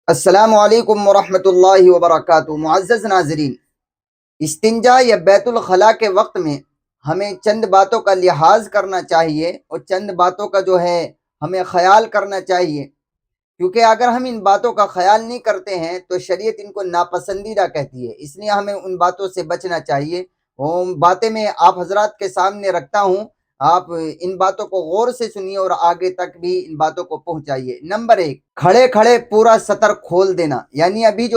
السلام علیکم ورحمۃ اللہ وبرکاتہ۔ معزز ناظرین، استنجا یا بیت الخلاء کے وقت میں ہمیں چند باتوں کا لحاظ کرنا چاہیے اور چند باتوں کا ہمیں خیال کرنا چاہیے، کیونکہ اگر ہم ان باتوں کا خیال نہیں کرتے ہیں تو شریعت ان کو ناپسندیدہ کہتی ہے، اس لیے ہمیں ان باتوں سے بچنا چاہیے۔ وہ باتیں میں آپ حضرات کے سامنے رکھتا ہوں، آپ ان باتوں کو غور سے سنیے اور آگے تک بھی ان باتوں کو پہنچائیے۔ نمبر ایک، کھڑے کھڑے پورا سطر کھول دینا، یعنی ابھی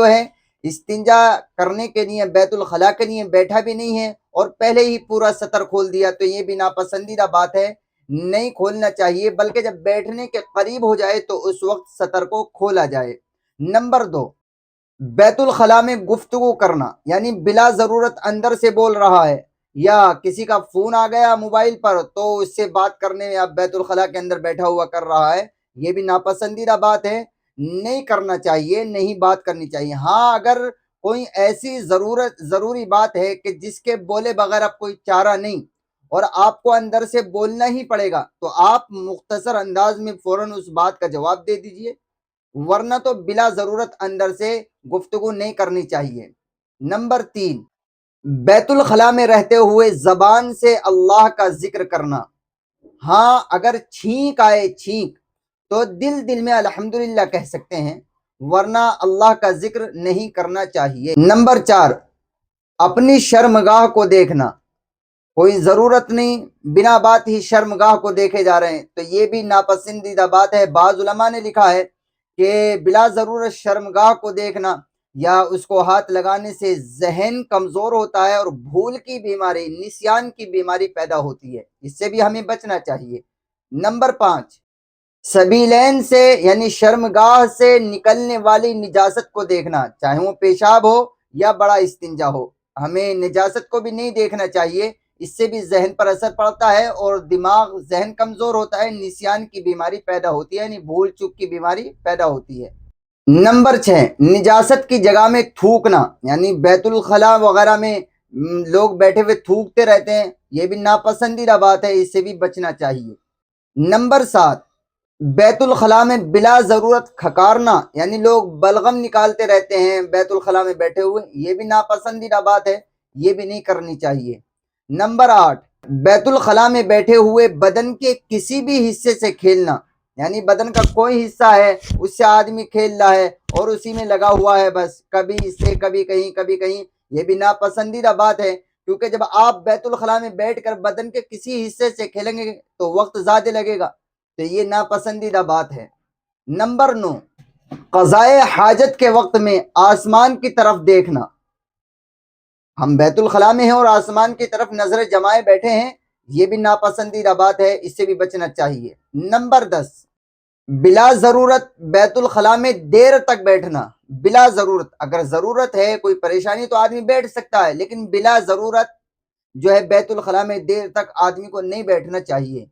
استنجا کرنے کے لیے بیت الخلاء کے لیے بیٹھا بھی نہیں ہے اور پہلے ہی پورا سطر کھول دیا، تو یہ بھی ناپسندیدہ بات ہے، نہیں کھولنا چاہیے، بلکہ جب بیٹھنے کے قریب ہو جائے تو اس وقت سطر کو کھولا جائے۔ نمبر دو، بیت الخلاء میں گفتگو کرنا، یعنی بلا ضرورت اندر سے بول رہا ہے یا کسی کا فون آ گیا موبائل پر تو اس سے بات کرنے میں اب بیت الخلاء کے اندر بیٹھا ہوا کر رہا ہے، یہ بھی ناپسندیدہ بات ہے، نہیں کرنا چاہیے، نہیں بات کرنی چاہیے۔ ہاں، اگر کوئی ایسی ضروری بات ہے کہ جس کے بولے بغیر اب کوئی چارہ نہیں اور آپ کو اندر سے بولنا ہی پڑے گا تو آپ مختصر انداز میں فوراً اس بات کا جواب دے دیجئے، ورنہ تو بلا ضرورت اندر سے گفتگو نہیں کرنی چاہیے۔ نمبر تین، بیت الخلاء میں رہتے ہوئے زبان سے اللہ کا ذکر کرنا۔ ہاں، اگر چھینک آئے چھینک تو دل میں الحمدللہ کہہ سکتے ہیں، ورنہ اللہ کا ذکر نہیں کرنا چاہیے۔ نمبر چار، اپنی شرمگاہ کو دیکھنا، کوئی ضرورت نہیں بنا بات ہی شرمگاہ کو دیکھے جا رہے ہیں تو یہ بھی ناپسندیدہ بات ہے۔ بعض علماء نے لکھا ہے کہ بلا ضرورت شرمگاہ کو دیکھنا یا اس کو ہاتھ لگانے سے ذہن کمزور ہوتا ہے اور بھول کی بیماری، نسیان کی بیماری پیدا ہوتی ہے، اس سے بھی ہمیں بچنا چاہیے۔ نمبر پانچ، سبیلین سے یعنی شرمگاہ سے نکلنے والی نجاست کو دیکھنا، چاہے وہ پیشاب ہو یا بڑا استنجا ہو، ہمیں نجاست کو بھی نہیں دیکھنا چاہیے، اس سے بھی ذہن پر اثر پڑتا ہے اور ذہن کمزور ہوتا ہے، نسیان کی بیماری پیدا ہوتی ہے، یعنی بھول چوک کی بیماری پیدا ہوتی ہے۔ نمبر 6، نجاست کی جگہ میں تھوکنا، یعنی بیت الخلاء وغیرہ میں لوگ بیٹھے ہوئے تھوکتے رہتے ہیں، یہ بھی ناپسندیدہ بات ہے، اس سے بھی بچنا چاہیے۔ نمبر 7، بیت الخلاء میں بلا ضرورت کھکارنا، یعنی لوگ بلغم نکالتے رہتے ہیں بیت الخلاء میں بیٹھے ہوئے، یہ بھی ناپسندیدہ بات ہے، یہ بھی نہیں کرنی چاہیے۔ نمبر 8، بیت الخلاء میں بیٹھے ہوئے بدن کے کسی بھی حصے سے کھیلنا، یعنی بدن کا کوئی حصہ ہے اس سے آدمی کھیل رہا ہے اور اسی میں لگا ہوا ہے، بس کبھی اس سے کبھی کہیں، یہ بھی ناپسندیدہ بات ہے، کیونکہ جب آپ بیت الخلاء میں بیٹھ کر بدن کے کسی حصے سے کھیلیں گے تو وقت زیادہ لگے گا، تو یہ ناپسندیدہ بات ہے۔ نمبر 9، قضائے حاجت کے وقت میں آسمان کی طرف دیکھنا، ہم بیت الخلاء میں ہیں اور آسمان کی طرف نظر جمائے بیٹھے ہیں، یہ بھی ناپسندیدہ بات ہے، اس سے بھی بچنا چاہیے۔ نمبر 10، بلا ضرورت بیت الخلاء میں دیر تک بیٹھنا، بلا ضرورت، اگر ضرورت ہے کوئی پریشانی تو آدمی بیٹھ سکتا ہے، لیکن بلا ضرورت بیت الخلاء میں دیر تک آدمی کو نہیں بیٹھنا چاہیے۔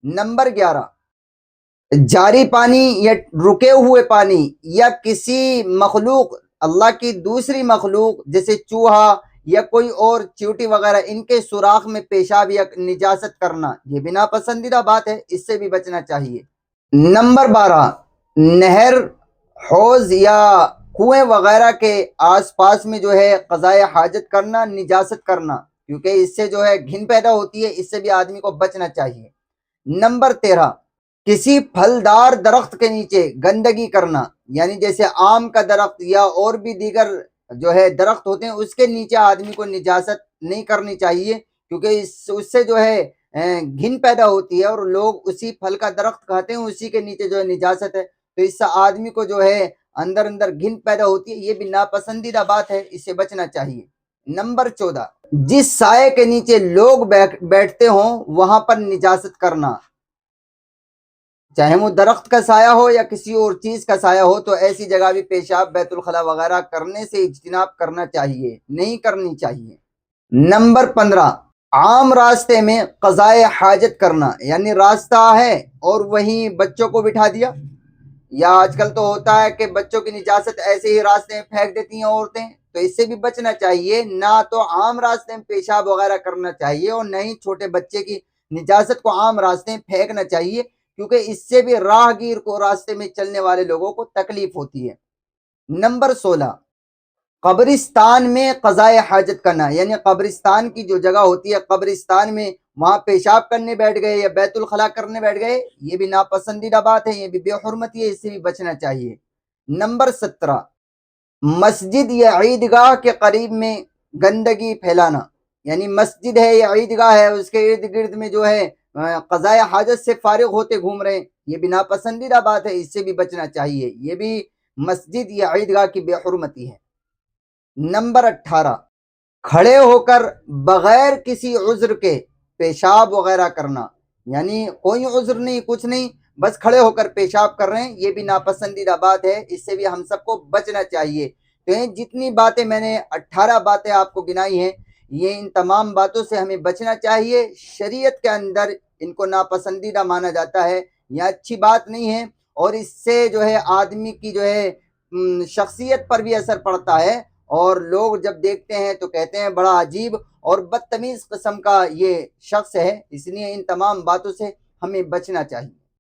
نمبر 11، جاری پانی یا رکے ہوئے پانی یا کسی مخلوق، اللہ کی دوسری مخلوق جیسے چوہا یا کوئی اور چیوٹی وغیرہ، ان کے سوراخ میں پیشاب یا نجاست کرنا، یہ بھی ناپسندیدہ بات ہے، اس سے بھی بچنا چاہیے۔ نمبر 12، نہر، حوض یا کنویں وغیرہ کے آس پاس میں قضائے حاجت کرنا، نجاست کرنا، کیونکہ اس سے گھن پیدا ہوتی ہے، اس سے بھی آدمی کو بچنا چاہیے۔ نمبر 13، کسی پھلدار درخت کے نیچے گندگی کرنا، یعنی جیسے آم کا درخت یا اور بھی دیگر درخت ہوتے ہیں، اس کے نیچے آدمی کو نجاست نہیں کرنی چاہیے، کیونکہ اس سے گھن پیدا ہوتی ہے اور لوگ اسی پھل کا درخت کھاتے ہیں، اسی کے نیچے نجاست ہے، تو اس سے آدمی کو اندر گھن پیدا ہوتی ہے، یہ بھی ناپسندیدہ بات ہے، اس سے بچنا چاہیے۔ نمبر 14، جس سائے کے نیچے لوگ بیٹھتے ہوں وہاں پر نجاست کرنا، چاہے وہ درخت کا سایہ ہو یا کسی اور چیز کا سایہ ہو، تو ایسی جگہ بھی پیشاب بیت الخلاء وغیرہ کرنے سے اجتناب کرنا چاہیے، نہیں کرنی چاہیے۔ نمبر 15، عام راستے میں قضائے حاجت کرنا، یعنی راستہ ہے اور وہیں بچوں کو بٹھا دیا، یا آج کل تو ہوتا ہے کہ بچوں کی نجاست ایسے ہی راستے میں پھینک دیتی ہیں عورتیں، تو اس سے بھی بچنا چاہیے، نہ تو عام راستے میں پیشاب وغیرہ کرنا چاہیے اور نہ ہی چھوٹے بچے کی نجاست کو عام راستے میں پھینکنا چاہیے، کیونکہ اس سے بھی راہ گیر کو، راستے میں چلنے والے لوگوں کو تکلیف ہوتی ہے۔ نمبر 16، قبرستان میں قضائے حاجت کرنا، یعنی قبرستان کی جو جگہ ہوتی ہے، قبرستان میں وہاں پیشاب کرنے بیٹھ گئے یا بیت الخلاء کرنے بیٹھ گئے، یہ بھی ناپسندیدہ بات ہے، یہ بھی بے حرمتی ہے، اس سے بھی بچنا چاہیے۔ نمبر 17، مسجد یا عیدگاہ کے قریب میں گندگی پھیلانا، یعنی مسجد ہے یا عیدگاہ ہے، اس کے ارد گرد میں جو ہے قضائے حاجت سے فارغ ہوتے گھوم رہے ہیں، یہ بھی ناپسندیدہ بات ہے، اس سے بھی بچنا چاہیے، یہ بھی مسجد یا عیدگاہ کی بے حرمتی ہے۔ نمبر 18، کھڑے ہو کر بغیر کسی عذر کے پیشاب وغیرہ کرنا، یعنی کوئی عذر نہیں، کچھ نہیں، بس کھڑے ہو کر پیشاب کر رہے ہیں، یہ بھی ناپسندیدہ بات ہے، اس سے بھی ہم سب کو بچنا چاہیے۔ تو یہ جتنی باتیں میں نے 18 باتیں آپ کو گنائی ہیں، یہ ان تمام باتوں سے ہمیں بچنا چاہیے۔ شریعت کے اندر ان کو ناپسندیدہ مانا جاتا ہے، یہ اچھی بات نہیں ہے، اور اس سے جو ہے آدمی کی جو ہے شخصیت پر بھی اثر پڑتا ہے، اور لوگ جب دیکھتے ہیں تو کہتے ہیں بڑا عجیب اور بدتمیز قسم کا یہ شخص ہے، اس لیے ان تمام باتوں سے ہمیں بچنا چاہیے۔